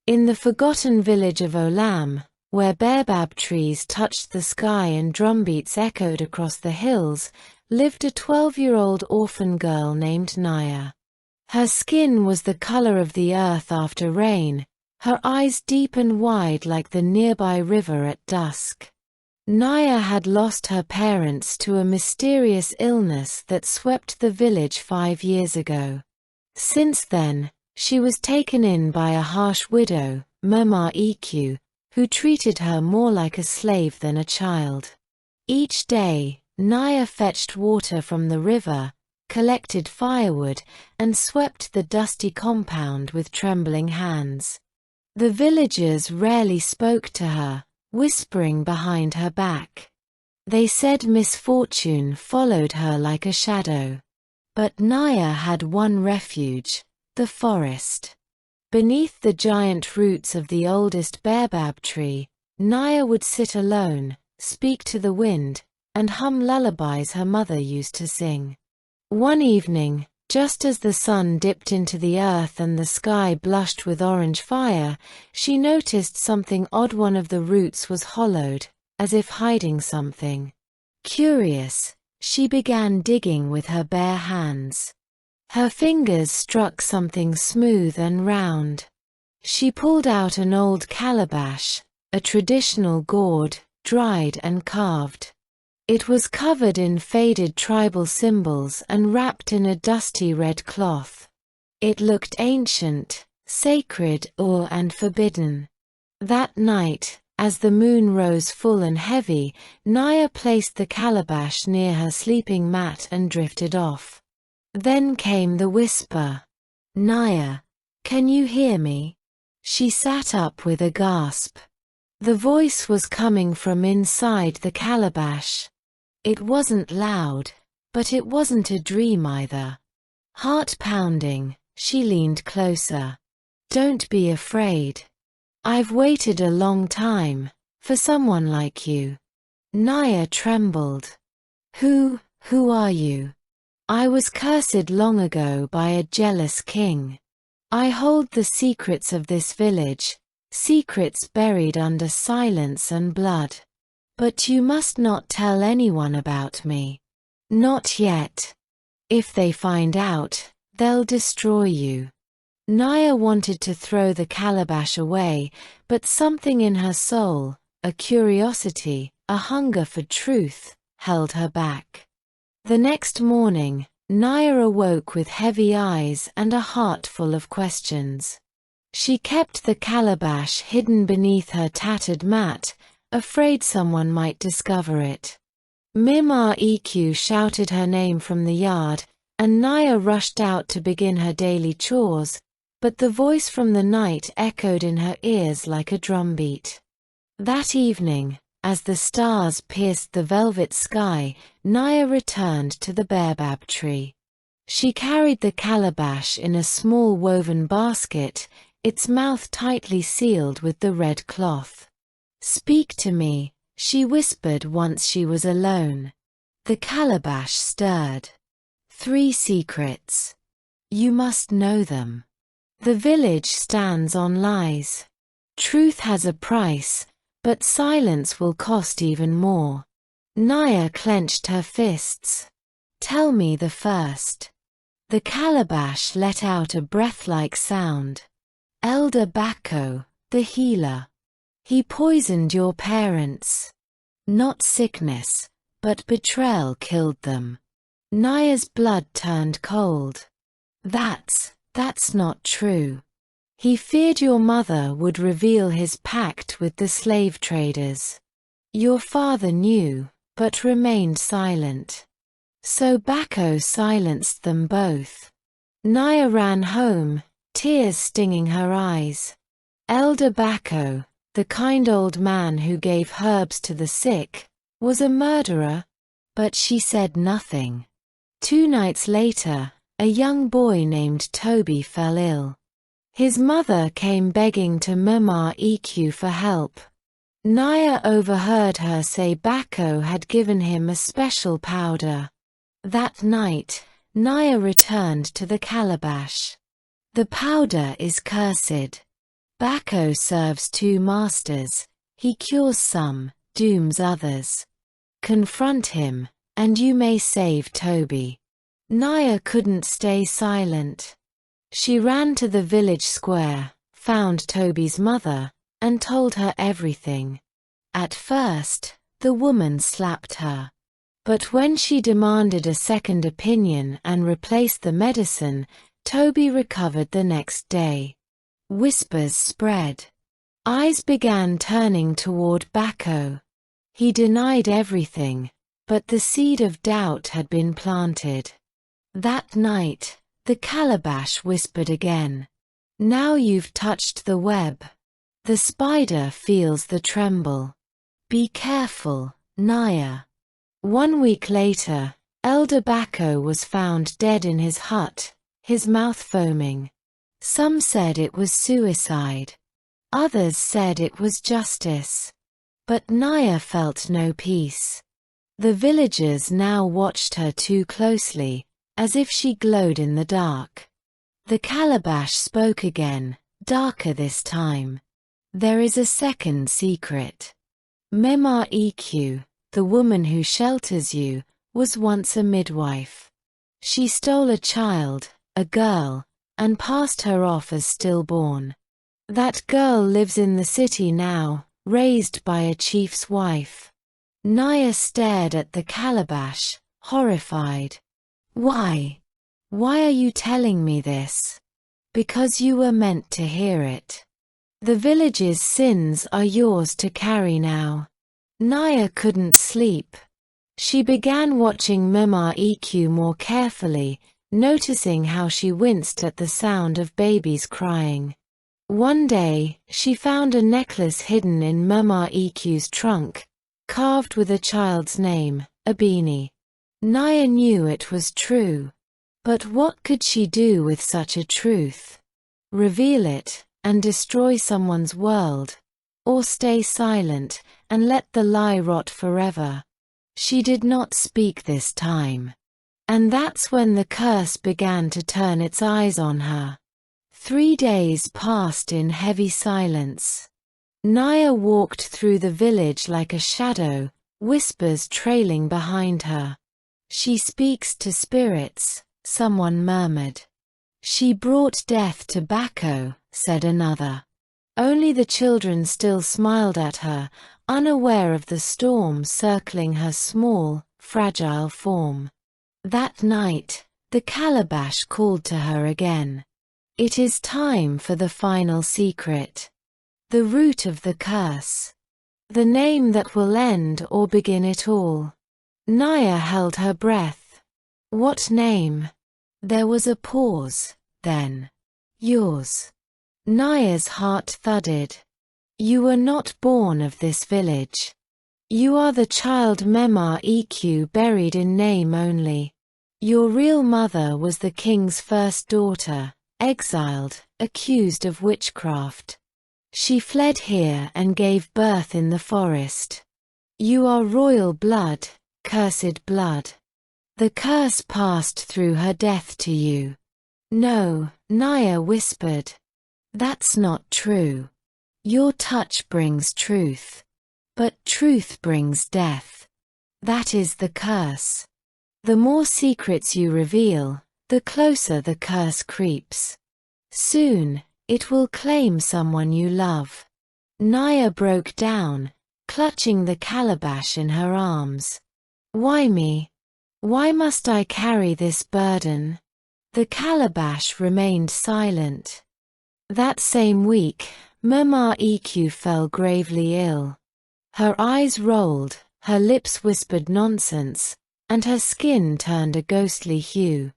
In the forgotten village of Olam, where baobab trees touched the sky and drumbeats echoed across the hills, lived a 12-year-old orphan girl named Naya. Her skin was the color of the earth after rain, her eyes deep and wide like the nearby river at dusk. Naya had lost her parents to a mysterious illness that swept the village 5 years ago. Since then, she was taken in by a harsh widow, Mama Eq, who treated her more like a slave than a child. Each day, Naya fetched water from the river, collected firewood, and swept the dusty compound with trembling hands. The villagers rarely spoke to her, whispering behind her back. They said misfortune followed her like a shadow. But Naya had one refuge, the forest. Beneath the giant roots of the oldest baobab tree, Naya would sit alone, speak to the wind, and hum lullabies her mother used to sing. One evening, just as the sun dipped into the earth and the sky blushed with orange fire, she noticed something odd. One of the roots was hollowed, as if hiding something. Curious, she began digging with her bare hands. Her fingers struck something smooth and round. She pulled out an old calabash, a traditional gourd, dried and carved. It was covered in faded tribal symbols and wrapped in a dusty red cloth. It looked ancient, sacred, and forbidden. That night, as the moon rose full and heavy, Naya placed the calabash near her sleeping mat and drifted off. Then came the whisper. "Naya, can you hear me?" She sat up with a gasp. The voice was coming from inside the calabash. It wasn't loud, but it wasn't a dream either. Heart pounding, she leaned closer. "Don't be afraid. I've waited a long time, for someone like you." Naya trembled. Who are you?" "I was cursed long ago by a jealous king. I hold the secrets of this village, secrets buried under silence and blood. But you must not tell anyone about me. Not yet. If they find out, they'll destroy you." Naya wanted to throw the calabash away, but something in her soul, a curiosity, a hunger for truth, held her back. The next morning, Naya awoke with heavy eyes and a heart full of questions. She kept the calabash hidden beneath her tattered mat, afraid someone might discover it. Mima Eq shouted her name from the yard, and Naya rushed out to begin her daily chores, but the voice from the night echoed in her ears like a drumbeat. That evening, as the stars pierced the velvet sky, Naya returned to the baobab tree. She carried the calabash in a small woven basket, its mouth tightly sealed with the red cloth. "Speak to me," she whispered once she was alone. The calabash stirred. "3 secrets. You must know them. The village stands on lies. Truth has a price, but silence will cost even more." Naya clenched her fists. "Tell me the first." The calabash let out a breath-like sound. "Elder Bacco, the healer. He poisoned your parents. Not sickness, but betrayal killed them." Naya's blood turned cold. That's not true. He feared your mother would reveal his pact with the slave traders. Your father knew, but remained silent. So Bacco silenced them both. Naya ran home, tears stinging her eyes. Elder Bacco, the kind old man who gave herbs to the sick, was a murderer, but she said nothing. 2 nights later, a young boy named Toby fell ill. His mother came begging to Mama Eq for help. Naya overheard her say Bacco had given him a special powder. That night, Naya returned to the calabash. "The powder is cursed. Bacco serves two masters, he cures some, dooms others. Confront him, and you may save Toby. Naya couldn't stay silent. She ran to the village square, found Toby's mother, and told her everything. At first, the woman slapped her. But when she demanded a second opinion and replaced the medicine, Toby recovered the next day. Whispers spread. Eyes began turning toward Bacco. He denied everything, but the seed of doubt had been planted. That night, the Calabash whispered again. Now you've touched the web. The spider feels the tremble. Be careful, Naya. 1 week later, Elder Bacco was found dead in his hut, his mouth foaming. Some said it was suicide. Others said it was justice. But Naya felt no peace. The villagers now watched her too closely, as if she glowed in the dark. The Calabash spoke again, darker this time. There is a second secret. Mema Eq, the woman who shelters you, was once a midwife. She stole a child, a girl, and passed her off as stillborn. That girl lives in the city now, raised by a chief's wife. Naya stared at the Calabash, horrified. Why? Why are you telling me this? Because you were meant to hear it. The village's sins are yours to carry now. Naya couldn't sleep. She began watching Mema Eq more carefully, noticing how she winced at the sound of babies crying. One day, she found a necklace hidden in Mema Eq's trunk, carved with a child's name, Abini. Naya knew it was true. But what could she do with such a truth? Reveal it, and destroy someone's world? Or stay silent, and let the lie rot forever? She did not speak this time. And that's when the curse began to turn its eyes on her. 3 days passed in heavy silence. Naya walked through the village like a shadow, whispers trailing behind her. She speaks to spirits, someone murmured. She brought death to Bacco, said another. Only the children still smiled at her, unaware of the storm circling her small, fragile form. That night, the Calabash called to her again. It is time for the final secret. The root of the curse. The name that will end or begin it all. Naya held her breath. What name? There was a pause, then. Yours. Naya's heart thudded. You were not born of this village. You are the child Mema Eq buried in name only. Your real mother was the king's first daughter, exiled, accused of witchcraft. She fled here and gave birth in the forest. You are royal blood, cursed blood. The curse passed through her death to you. No, Naya whispered. That's not true. Your touch brings truth. But truth brings death. That is the curse. The more secrets you reveal, the closer the curse creeps. Soon, it will claim someone you love. Naya broke down, clutching the Calabash in her arms. Why me? Why must I carry this burden? The Calabash remained silent. That same week, Mema Eq fell gravely ill. Her eyes rolled, her lips whispered nonsense, and her skin turned a ghostly hue.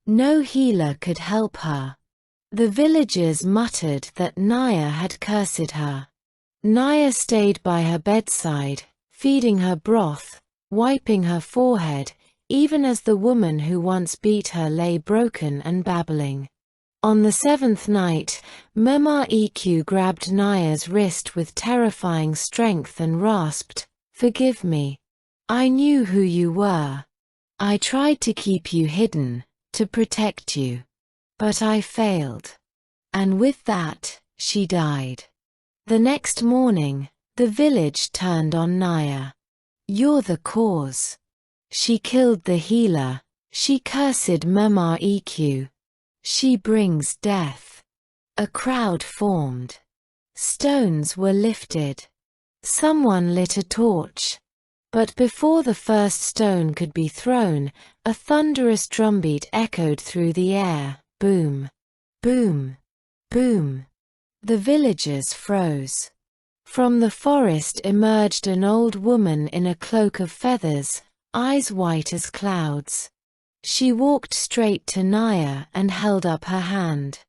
No healer could help her. The villagers muttered that Naya had cursed her. Naya stayed by her bedside, feeding her broth, wiping her forehead, even as the woman who once beat her lay broken and babbling. On the 7th night, Mema Eq grabbed Naya's wrist with terrifying strength and rasped, "Forgive me. I knew who you were. I tried to keep you hidden, to protect you. But I failed." And with that, she died. The next morning, the village turned on Naya. "You're the cause. She killed the healer. She cursed Mama EQ. She brings death." A crowd formed. Stones were lifted. Someone lit a torch. But before the first stone could be thrown, a thunderous drumbeat echoed through the air. Boom! Boom! Boom! The villagers froze. From the forest emerged an old woman in a cloak of feathers, eyes white as clouds. She walked straight to Naya and held up her hand.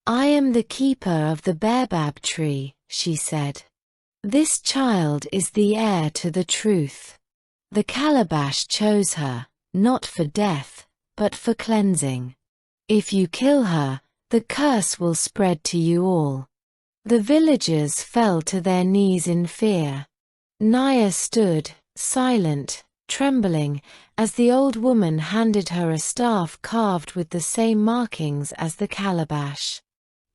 "I am the keeper of the baobab tree," she said. "This child is the heir to the truth. The Calabash chose her, not for death, but for cleansing. If you kill her, the curse will spread to you all." The villagers fell to their knees in fear. Naya stood, silent, trembling, as the old woman handed her a staff carved with the same markings as the calabash.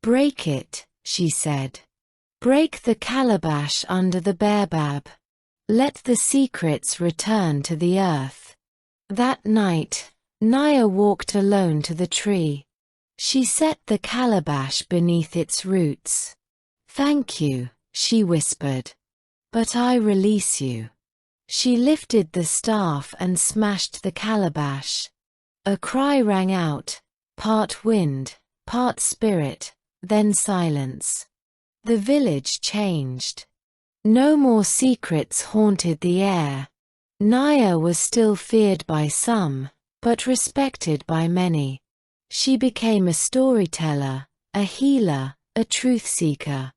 "Break it," she said. "Break the calabash under the baobab. Let the secrets return to the earth." That night, Naya walked alone to the tree. She set the calabash beneath its roots. "Thank you," she whispered. "But I release you." She lifted the staff and smashed the calabash. A cry rang out, part wind, part spirit, then silence. The village changed. No more secrets haunted the air. Naya was still feared by some, but respected by many. She became a storyteller, a healer, a truth seeker.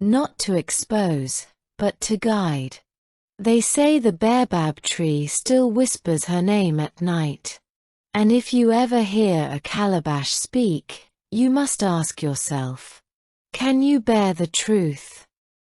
Not to expose, but to guide. They say the baobab tree still whispers her name at night. And if you ever hear a calabash speak, you must ask yourself, can you bear the truth?